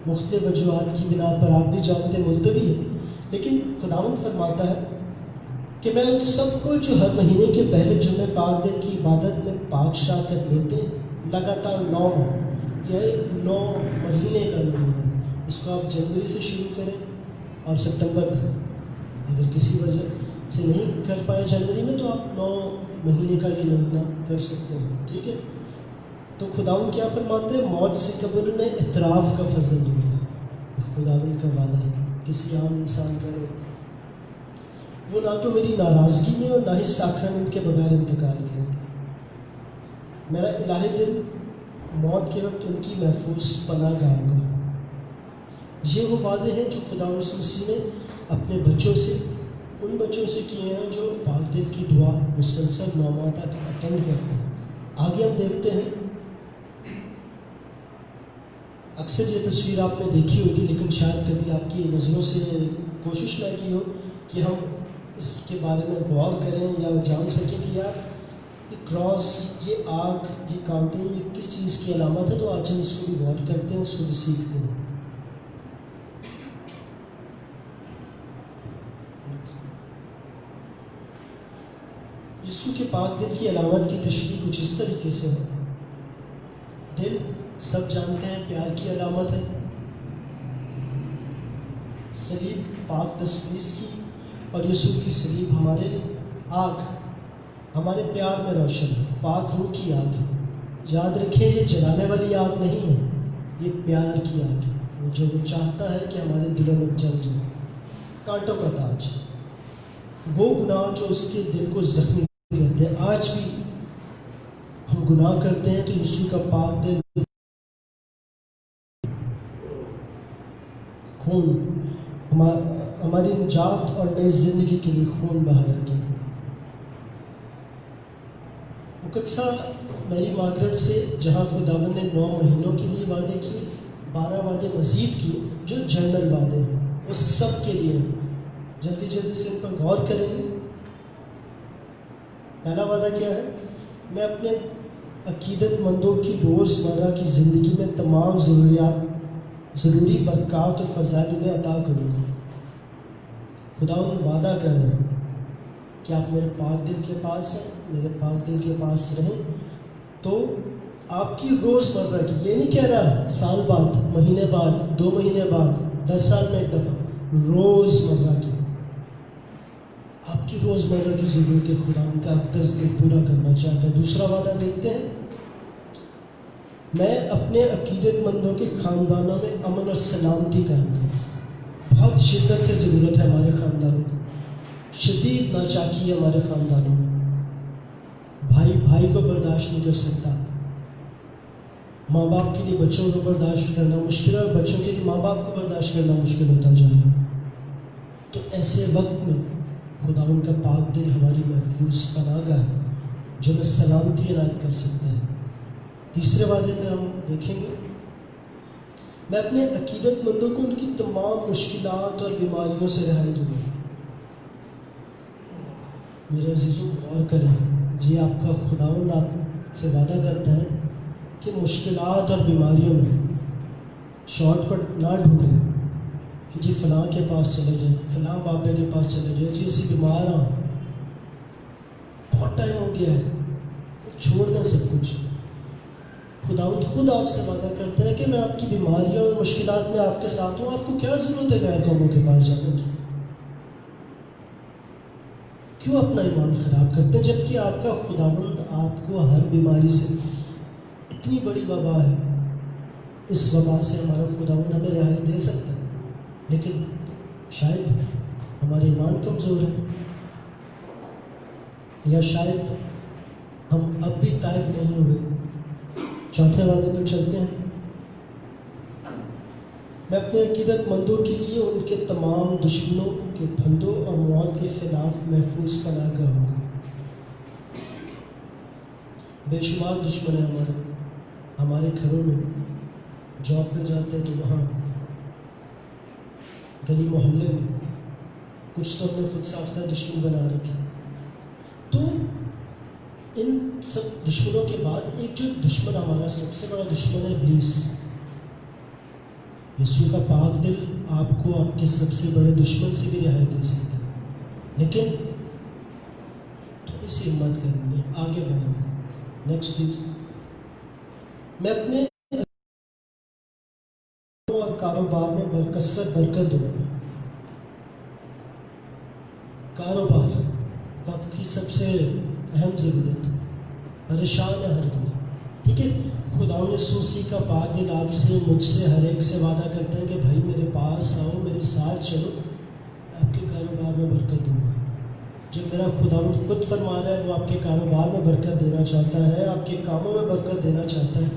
مختلف وجوہات کی بنا پر آپ بھی جانتے ملتوی ہے. لیکن خداوند فرماتا ہے کہ میں ان سب کو جو ہر مہینے کے پہلے جمعے پاک دل کی عبادت میں پاک شراکت لیتے ہیں، لگاتار 9 مہینے کا نمونہ ہے. اس کو آپ جنوری سے شروع کریں اور سپتمبر تک. اگر کسی وجہ سے نہیں کر پائے جنوری میں تو آپ 9 مہینے کا یہ نمونہ کر سکتے ہیں. ٹھیک ہے؟ تو خداوند کیا فرماتے ہیں؟ موت سے قبل انہیں اعتراف کا فضل دیا. خداوند کا وعدہ ہے، کسی عام انسان کا نہیں. وہ نہ تو میری ناراضگی میں اور نہ ہی ساکرامنٹ کے بغیر انتقال کریں گے. میرا الہی دل موت کے وقت ان کی محفوظ پناہ گاہ ہوگا. یہ وہ وعدے ہیں جو خدا یسوع مسیح نے اپنے بچوں سے، ان بچوں سے کیے ہیں جو پاک دل کی دعا مسلسل 9 ماہ تک اٹینڈ کرتے ہیں. آگے ہم دیکھتے ہیں، اکثر یہ تصویر آپ نے دیکھی ہوگی لیکن شاید کبھی آپ کی نظروں سے کوشش نہ کی ہو کہ ہم اس کے بارے میں غور کریں یا جان سکیں کہ یار یہ کراس، یہ آگ، یہ کانٹے، یہ کس چیز کی علامت ہے. تو آج ہم اس کو بھی غور کرتے ہیں، اس کو بھی سیکھتے ہیں. یسوع کے پاک دل کی علامت کی تشریح کچھ اس طریقے سے ہے. دل سب جانتے ہیں پیار کی علامت ہے. صلیب پاک تسلیس کی اور یسوع کی صلیب ہمارے لیے. آگ ہمارے پیار میں روشن ہے، پاک روح کی آگ ہے. یاد رکھیں، یہ جلانے والی آگ نہیں ہے، یہ پیار کی آگ ہے. وہ چاہتا ہے کہ ہمارے دلوں میں جل جائے. کانٹوں کا تاج، وہ گناہ جو اس کے دل کو زخمی کرتے ہیں. آج بھی ہم گناہ کرتے ہیں تو یسوع کا پاک دل خون ہماری نجات اور نئی زندگی کے لیے خون بہایا گیا. مقدسہ میری مارگریٹ سے جہاں خداوند نے 9 مہینوں کے لیے وعدے کیے، 12 وعدے مزید کیے جو جنرل وعدے ہیں، وہ سب کے لیے ہیں. جلدی سے ان پر غور کریں گے. پہلا وعدہ کیا ہے؟ میں اپنے عقیدت مندوں کی روزمرہ کی زندگی میں تمام ضروری برکات و فضائل انہیں عطا کروں گا. خداوند وعدہ کر رہے ہیں کہ آپ میرے پاک دل کے پاس ہیں، میرے پاک دل کے پاس رہیں تو آپ کی روزمرہ کی، یہ نہیں کہہ رہا سال بعد، مہینے بعد، 2 مہینے بعد، 10 سال میں ایک دفعہ، روزمرہ کی، آپ کی روزمرہ کی ضرورت خداوند کا اقدس دل پورا کرنا چاہتا ہے. دوسرا وعدہ دیکھتے ہیں، میں اپنے عقیدت مندوں کے خاندانوں میں امن اور سلامتی قائم کروں. بہت شدت سے ضرورت ہے ہمارے خاندانوں کو. شدید ناچاکی ہے ہمارے خاندانوں میں. بھائی کو برداشت نہیں کر سکتا. ماں باپ کے لیے بچوں کو برداشت کرنا مشکل ہے، اور بچوں کے لیے ماں باپ کو برداشت کرنا مشکل ہوتا جا رہا ہے. تو ایسے وقت میں خداوند کا پاک دل ہماری محفوظ پناہ گاہ ہے جو میں سلامتی عنایت کر سکتا ہے. تیسرے وعدے پہ ہم دیکھیں گے، میں اپنے عقیدت مندوں کو ان کی تمام مشکلات اور بیماریوں سے رہائی دوں گا. میرے عزیزوں غور کریں، یہ آپ کا خداوند آپ سے وعدہ کرتا ہے کہ مشکلات اور بیماریوں میں شارٹ کٹ نہ ڈھونڈیں کہ جی فلاں کے پاس چلے جائیں، فلاں بابے کے پاس چلے جائیں، جی اسی بیمار ہوں، بہت ٹائم ہو گیا ہے، چھوڑ دیں سب کچھ. خداوند خود آپ سے وعدہ کرتا ہے کہ میں آپ کی بیماریوں اور مشکلات میں آپ کے ساتھ ہوں. آپ کو کیا ضرورت ہے غیر قوموں کے پاس جانے کی؟ کیوں اپنا ایمان خراب کرتے ہیں جبکہ آپ کا خداوند آپ کو ہر بیماری سے، اتنی بڑی وبا ہے، اس وبا سے ہمارا خداوند ہمیں رہائی دے سکتا ہے. لیکن شاید ہمارے ایمان کمزور ہیں، یا شاید ہم اب بھی تائب نہیں ہوئے۔ چوتھے وعدے پر چلتے ہیں۔ میں اپنے عقیدت مندوں کے لیے ان کے تمام دشمنوں کے پھندوں اور موت کے خلاف محفوظ پناہ گاہ ہوں گا۔ بے شمار دشمن ہیں ہمارے گھروں میں، جاب پہ جاتے ہیں تو وہاں، گلی محلے میں، کچھ تو ہم نے خود ساختہ دشمن بنا رکھے۔ تو ان سب دشمنوں کے بعد ایک جو دشمن ہمارا سب سے بڑا دشمن ہے ابلیس۔ یسوع کا پاک دل آپ کو آپ کے سب سے بڑے دشمن سے بھی رہائی دے سکتا ہے، لیکن تھوڑی سی ہمت کرنی ہے، آگے بڑھنا ہے۔ Next please. میں اپنے اور کاروبار میں برکثرت برکت دوں گا۔ کاروبار وقت کی سب سے اہم ضرورت ہے، پریشان ہے ہر کوئی، ٹھیک ہے۔ خدا یسوع مسیح کا پاک دل آپ سے، مجھ سے، ہر ایک سے وعدہ کرتا ہے کہ بھائی میرے پاس آؤ، میرے ساتھ چلو، میں آپ کے کاروبار میں برکت دوں گا۔ جب میرا خدا خود فرما رہا ہے وہ آپ کے کاروبار میں برکت دینا چاہتا ہے، آپ کے کاموں میں برکت دینا چاہتا ہے،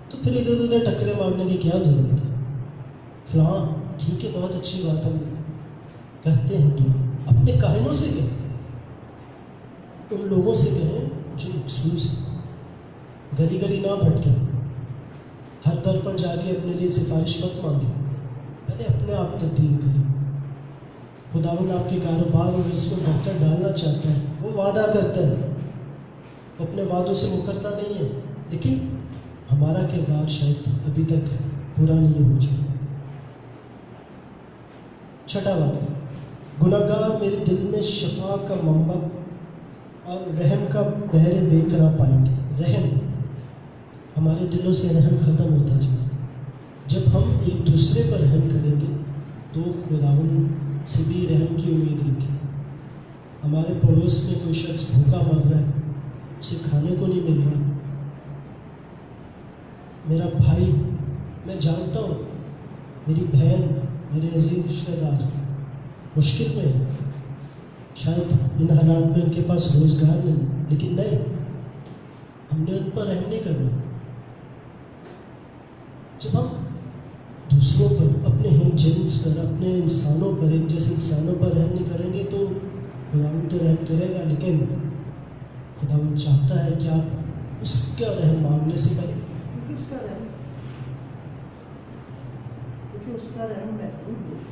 تو پھر ادھر ادھر ٹکرے مارنے کی کیا ضرورت ہے؟ فلاں ٹھیک ہے، بہت اچھی بات ہم کرتے ہیں، دعا اپنے کاہنوں سے کہیں، ان لوگوں سے کہیں جو مخصوص ہیں، گلی گلی نہ بھٹکیں، ہر در پر جا کے اپنے لیے سفارش مت مانگیں، پہلے اپنے آپ تبدیل کریں۔ خداوند آپ کے کاروبار اور اس میں برکت ڈالنا چاہتا ہے، وہ وعدہ کرتا ہے، وہ اپنے وعدوں سے مکرتا نہیں ہے، لیکن ہمارا کردار شاید ابھی تک پورا نہیں ہو چکا۔ چھٹا وعدہ، گناہگار میرے دل میں شفا کا منبع اور رحم کا بحر بے کرا پائیں گے۔ رحم، ہمارے دلوں سے رحم ختم ہوتا جائے۔ جب ہم ایک دوسرے پر رحم کریں گے تو خداوند سے بھی رحم کی امید رکھیں۔ ہمارے پڑوس میں کوئی شخص بھوکا مر رہا ہے، اسے کھانے کو نہیں مل رہا، میرا بھائی، میں جانتا ہوں میری بہن، میرے عزیز رشتہ دار مشکل میں ہے، شاید ان حالات میں ان کے پاس روزگار نہیں، لیکن نہیں، ہم نے ان پر رحم نہیں کرنا۔ جب ہم دوسروں پر، اپنے ہم جنس پر، اپنے انسانوں پر، ایک جیسے انسانوں پر رحم نہیں کریں گے تو خداوند تو رحم کرے گا، لیکن خداوند چاہتا ہے کہ آپ اس کا رحم مانگنے سے پہلے، کیونکہ اس کا رحم محدود ہے۔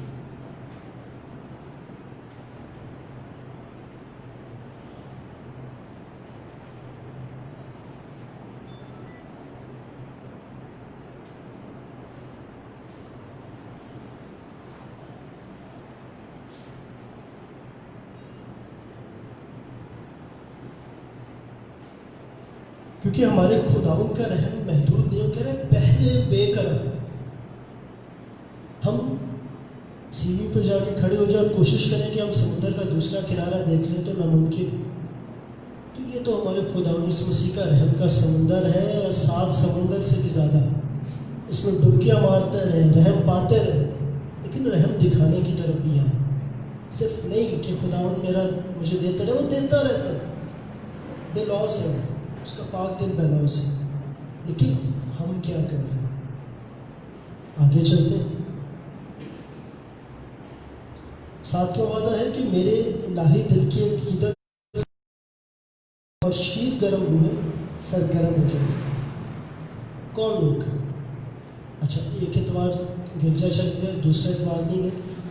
کیونکہ ہمارے خداوند کا رحم محدود نہیں ہو، کہہ رہے بحر بے کرم۔ ہم سیڑھی پہ جا کے کھڑے ہو جائیں اور کوشش کریں کہ ہم سمندر کا دوسرا کنارہ دیکھ لیں تو ناممکن۔ تو یہ تو ہمارے خداوند یسوع مسیح کا رحم کا سمندر ہے، اور 7 سمندر سے بھی زیادہ۔ اس میں ڈبکیاں مارتے رہیں، رحم پاتے رہیں، لیکن رحم دکھانے کی طرف بھی آئیں۔ صرف نہیں کہ خداوند میرا مجھے دیتا رہے، وہ دیتا رہتا ہے، بے لوس ہے، اس کا پاک دل بے لوس ہے، لیکن ہم کیا کر رہے ہیں؟ آگے چلتے ہیں۔ 7واں وعدہ ہے کہ میرے الہی دل کی عقیدت اور شیر گرم روحیں سرگرم ہو جائیں۔ کون لوگ؟ اچھا، ایک اتوار گرجا چل گئے، دوسرا اتوار نہیں گئے،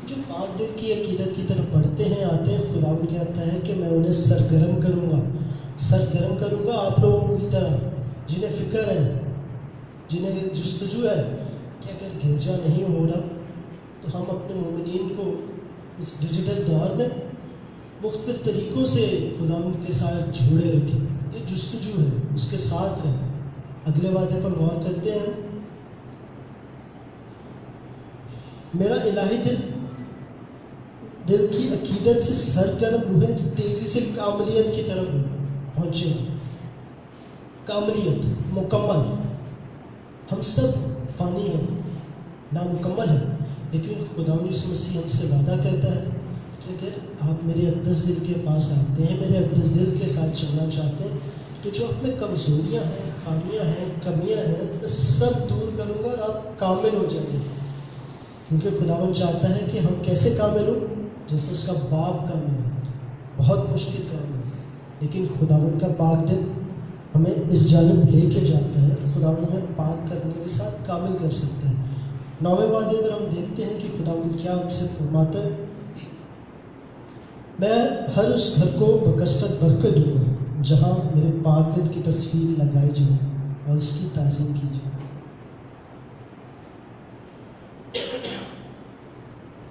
جو پاک دل کی عقیدت کی طرف بڑھتے ہیں، آتے ہیں، خداوند کہتا ہے کہ میں انہیں سرگرم کروں گا، سرگرم کروں گا آپ لوگوں کی طرح، جنہیں فکر ہے، جنہیں جستجو ہے کہ اگر گرجا نہیں ہو رہا تو ہم اپنے مومنین کو اس ڈیجیٹل دور میں مختلف طریقوں سے خداوند کے ساتھ جوڑے رکھیں۔ یہ جستجو ہے، اس کے ساتھ رہیں۔ اگلے وعدے پر غور کرتے ہیں۔ میرا الہی دل کی عقیدت سے سرگرم روحیں تیزی سے کاملیت کی طرف پہنچے گا۔ کاملیت، مکمل، ہم سب فانی ہیں، نامکمل ہیں، لیکن خدا یسوع مسیح ہم سے وعدہ کرتا ہے کہ اگر آپ میرے اقدس دل کے پاس آتے ہیں، میرے اقدس دل کے ساتھ چلنا چاہتے ہیں، تو جو آپ میں کمزوریاں ہیں، خامیاں ہیں، کمیاں ہیں، میں سب دور کروں گا اور آپ کامل ہو جائیں گے. کیونکہ خداوند چاہتا ہے کہ ہم کیسے کامل ہوں؟ جیسے اس کا باپ کامل ہے. بہت مشکل کام ہے، لیکن خداوند کا پاک دل ہمیں اس جانب لے کے جاتا ہے. خداوند ہمیں پاک کرنے کے ساتھ کامل کر سکتا ہے. 9ویں وعدے پر ہم دیکھتے ہیں کہ خداوند کیا ہم سے فرماتا ہے. میں ہر اس گھر کو بکثرت برکت دوں گا جہاں میرے پاک دل کی تصویر لگائی جائے اور اس کی تعظیم کی جائے.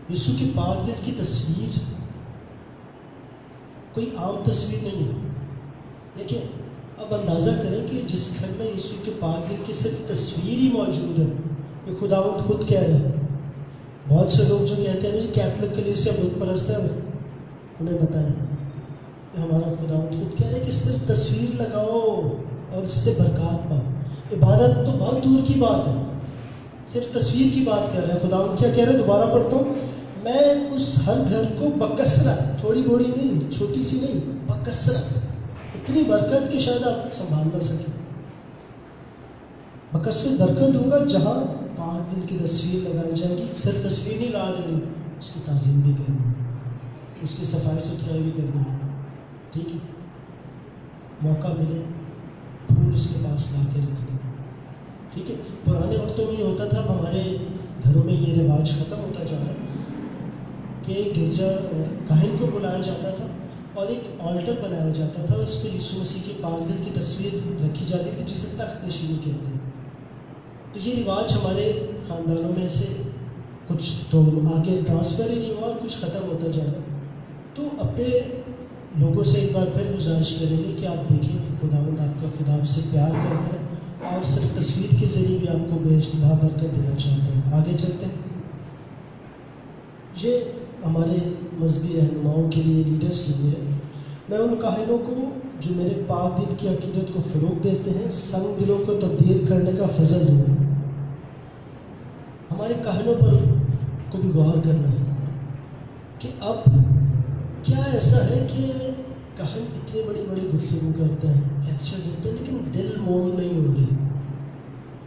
یسوع کی پاک دل کی تصویر کوئی عام تصویر نہیں ہے. دیکھیں، اب اندازہ کریں کہ جس گھر میں یسوع کے پاک دل کی صرف تصویر ہی موجود ہے، یہ خداوند خود کہہ رہے ہیں. بہت سے لوگ جو کہتے ہیں نا جی کیتھولک کلیسیا بت پرست ہے، انہیں بتائیں کہ ہمارا خداوند خود کہہ رہے ہیں کہ صرف تصویر لگاؤ اور اس سے برکات پاؤ. عبادت تو بہت دور کی بات ہے، صرف تصویر کی بات کر رہے ہیں. خداوند کیا کہہ رہے ہیں؟ دوبارہ پڑھتا ہوں. میں اس ہر گھر کو بکثرت، تھوڑی بوڑی نہیں، چھوٹی سی نہیں، بکثرت، اتنی برکت کہ شاید آپ سنبھال نہ سکیں، بکثرت برکت دوں گا جہاں پاک دل کی تصویر لگائی جائے گی. صرف تصویر نہیں لا دینی، اس کی تعظیم بھی کرنی ہے، اس کی صفائی ستھرائی بھی کرنی ہے. ٹھیک ہے، موقع ملے پھول اس کے پاس لا کے رکھنے. ٹھیک ہے. پرانے وقتوں میں یہ ہوتا تھا، اب ہمارے گھروں میں یہ رواج ختم ہوتا جا رہا ہے کہ گرجا کاہن کو بلایا جاتا تھا اور ایک آلٹر بنایا جاتا تھا اور اس پہ یسوع مسیح کی پاک دل کی تصویر رکھی جاتی تھی جسے تخت نشینی کہتے ہیں. تو یہ رواج ہمارے خاندانوں میں سے کچھ تو آگے ٹرانسفر ہی نہیں ہوا اور کچھ ختم ہوتا جا رہا. تو اپنے لوگوں سے ایک بار پھر گزارش کریں گے کہ آپ دیکھیں کہ خداوند آپ کا خدا آپ سے پیار کرتا ہے اور صرف تصویر کے ذریعے بھی آپ کو بے شمار برکت دینا چاہتا ہے. آگے چلتے ہیں. یہ ہمارے مذہبی رہنماؤں کے لیے، لیڈرز کے لیے، میں ان کاہنوں کو جو میرے پاک دل کی عقیدت کو فروغ دیتے ہیں سنگ دلوں کو تبدیل کرنے کا فضل دوں گا. ہمارے کاہنوں پر کو بھی غور کرنا ہے کہ اب کیا ایسا ہے کہ کاہن اتنی بڑی بڑی گفتگو کرتے ہیں، لیکچر دیتے ہیں، لیکن دل موم نہیں ہو رہے.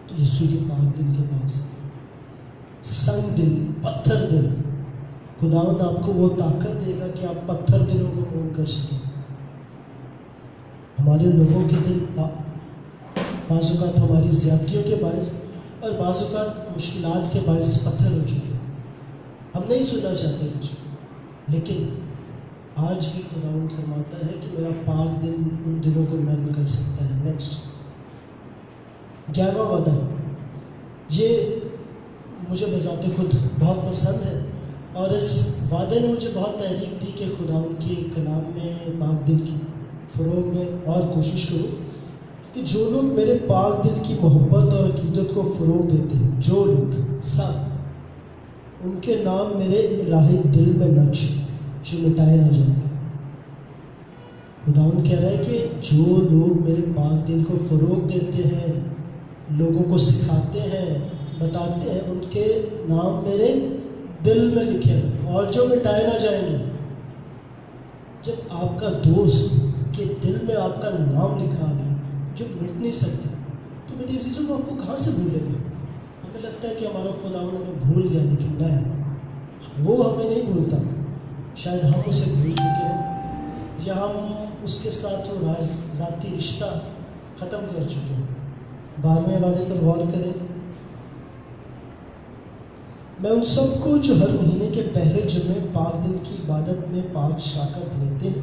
تو یسوع کے پاک دل کے پاس سنگ دل، پتھر دل، خداوند آپ کو وہ طاقت دے گا کہ آپ پتھر دلوں کو موم کر سکیں. ہمارے لوگوں کے دل بعض اوقات ہماری زیادتیوں کے باعث اور بعض اوقات مشکلات کے باعث پتھر ہو چکے ہیں. ہم نہیں سننا چاہتے کچھ، لیکن آج بھی خداوند فرماتا ہے کہ میرا پاک دل ان دلوں کو نرم کر سکتا ہے. نیکسٹ 11واں وعدہ، یہ مجھے بذات خود بہت پسند ہے اور اس وعدے نے مجھے بہت تحریک دی کہ خداوند کے کلام میں پاک دل کی فروغ میں اور کوشش کروں کہ جو لوگ میرے پاک دل کی محبت اور عقیدت کو فروغ دیتے ہیں، جو لوگ سب ان کے نام میرے الہی دل میں نقش جو مٹائے نہ جائیں. خداوند کہہ رہا ہے کہ جو لوگ میرے پاک دل کو فروغ دیتے ہیں، لوگوں کو سکھاتے ہیں، بتاتے ہیں، ان کے نام میرے دل میں لکھے ہیں اور جو مٹائے نہ جائیں گے. جب آپ کا دوست کے دل میں آپ کا نام لکھا گیا جو مٹ نہیں سکتا، تو میرے عزیزوں کو آپ کو کہاں سے بھولے گا؟ ہمیں لگتا ہے کہ ہمارا خداوند ہمیں بھول گیا، لیکن نہیں، وہ ہمیں نہیں بھولتا. شاید ہم اسے بھول چکے ہیں یا ہم اس کے ساتھ وہ ذاتی رشتہ ختم کر چکے ہیں. 12ویں وعدے پر غور کریں. میں ان سب کو جو ہر مہینے کے پہلے جمعے پاک دل کی عبادت میں پاک شراکت لیتے ہیں،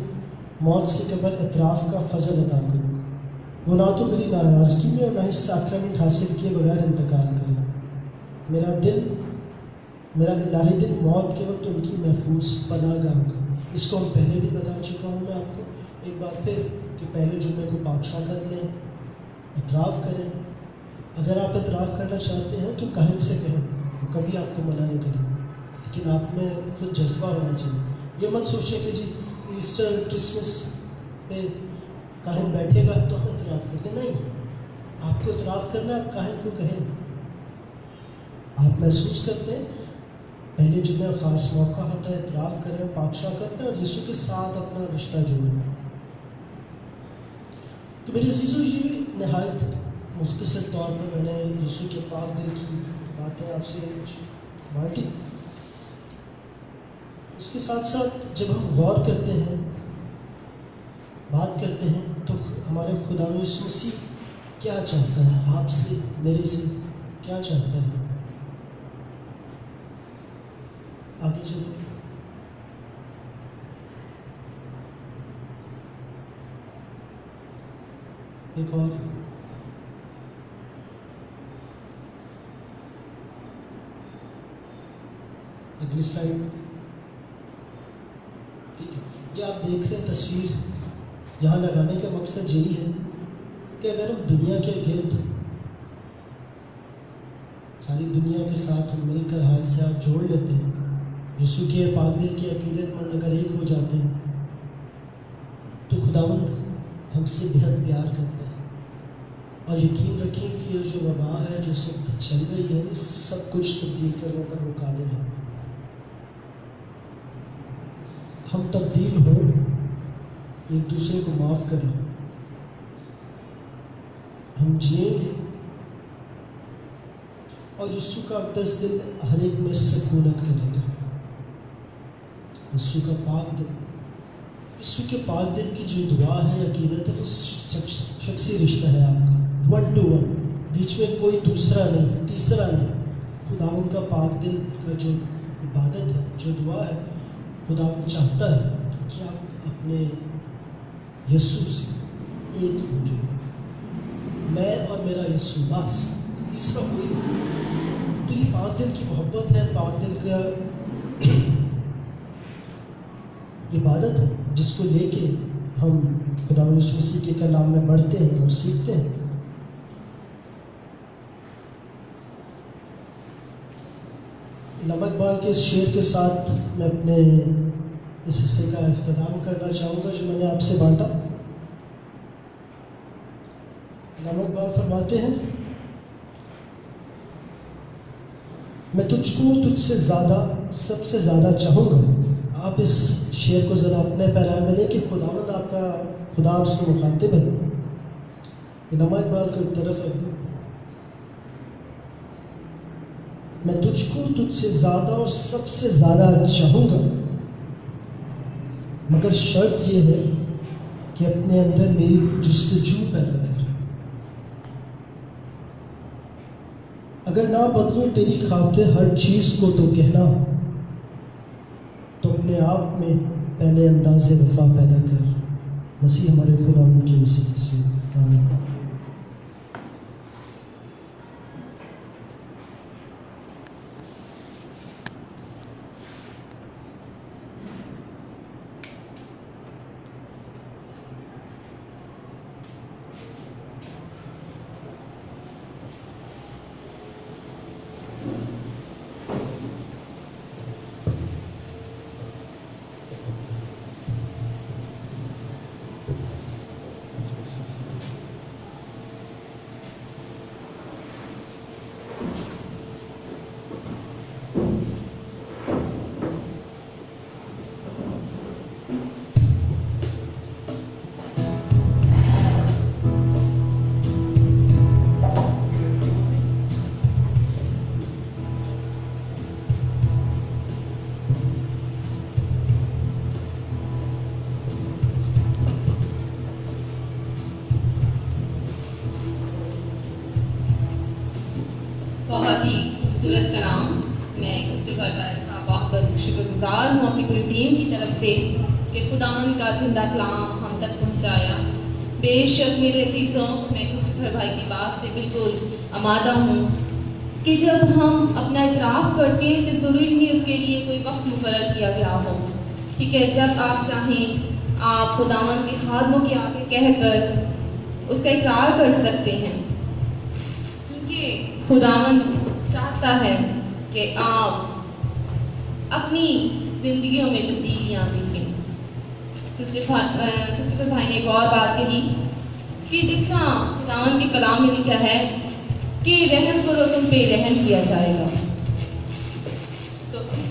موت سے قبل اعتراف کا فضل عطا کروں. وہ نہ تو میری ناراضگی میں اور نہ ہی ساکرمنٹ حاصل کیے بغیر انتقال کریں. میرا الہی دل موت کے وقت ان کی محفوظ پناہ گاہ ہوگا. اس کو ہم پہلے بھی بتا چکا ہوں میں آپ کو ایک بار پھر کہ پہلے جمعے کو پاک شراکت لیں، اعتراف کریں. اگر آپ اعتراف کرنا چاہتے ہیں تو کاہن سے کہیں، وہ کبھی آپ کو منع نہیں کریں، لیکن آپ میں خود جذبہ ہونا چاہیے. یہ مت سوچیں کہ جی ایسٹر کرسمس پہ کاہن بیٹھے گا تو ہم اعتراف کرتے. نہیں، آپ کو اعتراف کرنا ہے، آپ کاہن کو کہیں. آپ محسوس کرتے ہیں پہلے جتنا خاص موقع ہوتا ہے اعتراف کریں، پاکشاہ کرتے ہیں اور یسوع کے ساتھ اپنا رشتہ جوڑیں. تو میرے عزیزو، یہ نہایت مختصر طور پر میں نے یسوع کے پاک دل کی باتیں آپ سے بانٹی. اس کے ساتھ ساتھ جب ہم غور کرتے ہیں، بات کرتے ہیں، تو ہمارے خدا یسوع مسیح کیا چاہتا ہے آپ سے، میرے سے کیا چاہتا ہے. آگے چلیں گے. ایک اور اگلی سلائڈ. ٹھیک ہے، یہ آپ دیکھ رہے ہیں تصویر. یہاں لگانے کا مقصد یہی ہے کہ اگر ہم دنیا کے گرد، ساری دنیا کے ساتھ ہم مل کر ہاتھ سے ہاتھ جوڑ لیتے ہیں، یسوع کے پاک دل کے عقیدت مند اگر ایک ہو جاتے ہیں، تو خداوند ہم سے بہت پیار کرتا ہے. اور یقین رکھیں کہ یہ جو وبا ہے جو اس وقت چل رہی ہے، اس سب کچھ تبدیل کرنے پر وہ قادر ہے. ہم تبدیل ہوں، ایک دوسرے کو معاف کریں، ہم جئیں گے اور یسوع کا اقدس دل ہر ایک میں سکونت کرے گا. یسوع کا پاک دل، یسوع کے پاک دل کی جو دعا ہے، عقیدت ہے، وہ شخصی رشتہ ہے آپ کا، 1 to 1، بیچ میں کوئی دوسرا نہیں، تیسرا نہیں. خداوند کا پاک دل کا جو عبادت ہے، جو دعا ہے، خداوند چاہتا ہے کہ آپ اپنے یسوع سے ایک ہو جائیں. میں اور میرا یسوع، بس تیسرا کوئی نہیں. تو یہ پاک دل کی محبت ہے، پاک دل کا عبادت ہے، جس کو لے کے ہم خدا یسوع مسیح کے کلام میں بڑھتے ہیں اور سیکھتے ہیں. علامہ اقبال کے اس شعر کے ساتھ میں اپنے اس حصے کا اختتام کرنا چاہوں گا جو میں نے آپ سے بانٹا. علامہ اقبال فرماتے ہیں، میں تجھ کو تجھ سے زیادہ، سب سے زیادہ چاہوں گا. آپ اس شعر کو ذرا اپنے پیرائے میں لے کہ خداوند آپ کا، خدا آپ سے مخاطب ہے. علامہ اقبال کو ایک طرف رکھ دوں. میں تجھ کو تجھ سے زیادہ اور سب سے زیادہ چاہوں گا، مگر شرط یہ ہے کہ اپنے اندر میری جستجو پیدا کر. اگر نہ بدلوں تیری خاطر ہر چیز کو تو کہنا، تو اپنے آپ میں پہلے انداز وفا پیدا کر. مسیح ہمارے خداوند کی وسیلے سے آمین. بہت ہی خوبصورت کلام. میں کرسٹوفر بارش کا بہت شکر گزار ہوں اپنی پوری ٹیم کی طرف سے کہ خداوند کا زندہ کلام ہم تک پہنچایا. بے شک میرے عزیزوں، میں کرسٹوفر بھائی کی بات سے بالکل آمادہ ہوں کہ جب ہم اپنا اعتراف کرتے ہیں تو ضروری نہیں اس کے لیے کوئی وقت مقرر کیا گیا ہو. ٹھیک ہے، جب آپ چاہیں آپ خداوند کے خادموں کے آگے کہہ کر اس کا اقرار کر سکتے ہیں، کیونکہ خداوند چاہتا ہے کہ آپ اپنی زندگیوں میں تبدیلیاں دیکھیں. کرسٹوفر بھائی نے ایک اور بات کہی کہ جس طرح خداوند کے کلام میں لکھا ہے کہ رحم کرو تم پہ رحم کیا جائے گا. تو اس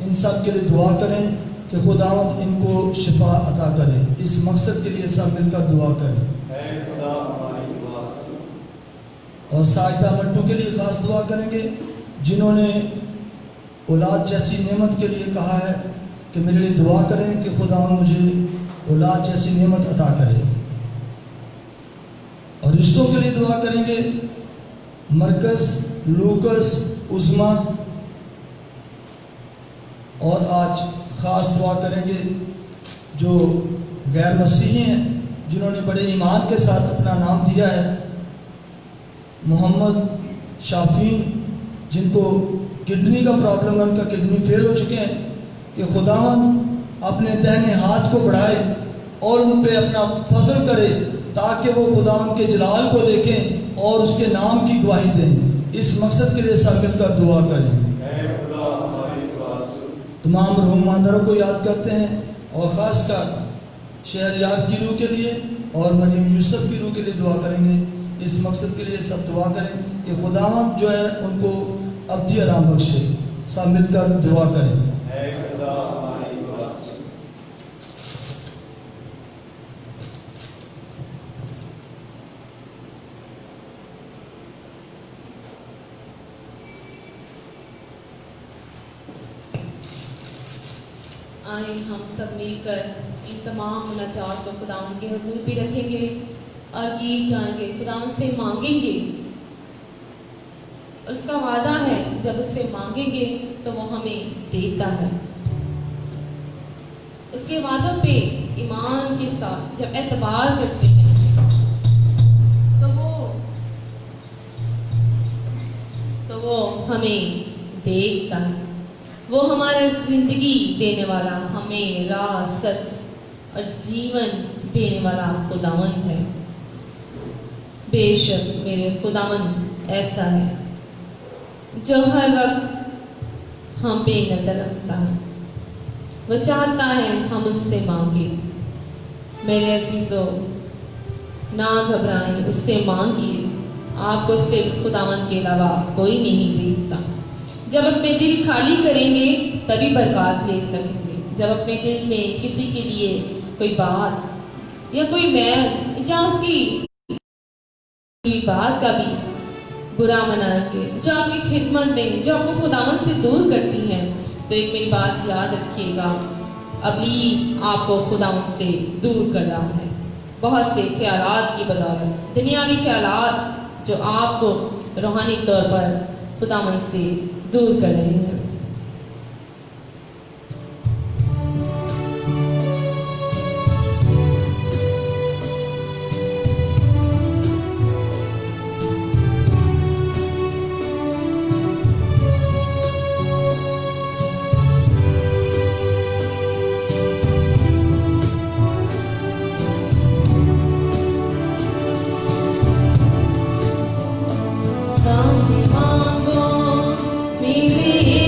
ان سب کے لیے دعا کریں کہ خداوند ان کو شفا عطا کرے. اس مقصد کے لیے سب مل کر دعا کریں. اور ساجدہ منٹو کے لیے خاص دعا کریں گے جنہوں نے اولاد جیسی نعمت کے لیے کہا ہے کہ میرے لیے دعا کریں کہ خداوند مجھے اولاد جیسی نعمت عطا کرے. اور رشتوں کے لیے دعا کریں گے. مرکز، لوکس، عظما. اور آج خاص دعا کریں گے جو غیر مسیحی ہیں جنہوں نے بڑے ایمان کے ساتھ اپنا نام دیا ہے. محمد شافین جن کو کڈنی کا پرابلم ہے، ان کا کڈنی فیل ہو چکے ہیں، کہ خداوند اپنے دہنے ہاتھ کو بڑھائے اور ان پہ اپنا فضل کرے تاکہ وہ خداوند کے جلال کو دیکھیں اور اس کے نام کی گواہی دیں. اس مقصد کے لیے سب مل کر دعا کریں. تمام مرحوم مانداروں کو یاد کرتے ہیں اور خاص کر شہریار کی روح کے لیے اور مریم یوسف کی روح کے لیے دعا کریں گے. اس مقصد کے لیے سب دعا کریں کہ خداوند جو ہے ان کو ابدی آرام بخشے. سب مل کر دعا کریں. آئیں ہم سب مل کر ان تمام مناجات کو خداوند کے حضور پہ رکھیں گے اور گیت گائیں گے، خداوند سے مانگیں گے. اور اس کا وعدہ ہے جب اس سے مانگیں گے تو وہ ہمیں دیتا ہے. اس کے وعدوں پہ ایمان کے ساتھ جب اعتبار کرتے ہیں تو وہ ہمیں دیکھتا ہے. وہ ہمارا زندگی دینے والا، ہمیں راہ، سچ اور جیون دینے والا خداوند ہے. بے شک میرے خداوند ایسا ہے جو ہر وقت ہم پہ نظر رکھتا ہے. وہ چاہتا ہے ہم اس سے مانگیں. میرے عزیزو نہ گھبرائیں، اس سے مانگیے. آپ کو صرف خداوند کے علاوہ کوئی نہیں دیکھتا. جب اپنے دل خالی کریں گے تبھی برکات لے سکیں گے. جب اپنے دل میں کسی کے لیے کوئی بات یا کوئی میل یا اس کی بات کا بھی برا منائیں گے جو آپ کی خدمت میں، جو آپ کو خداوند سے دور کرتی ہیں، تو ایک میری بات یاد رکھیے گا، ابلیس آپ کو خداوند سے دور کر رہا ہے بہت سے خیالات کی بدولت. دنیاوی خیالات جو آپ کو روحانی طور پر خداوند سے دور کر رہے ہیں. مانگو میرے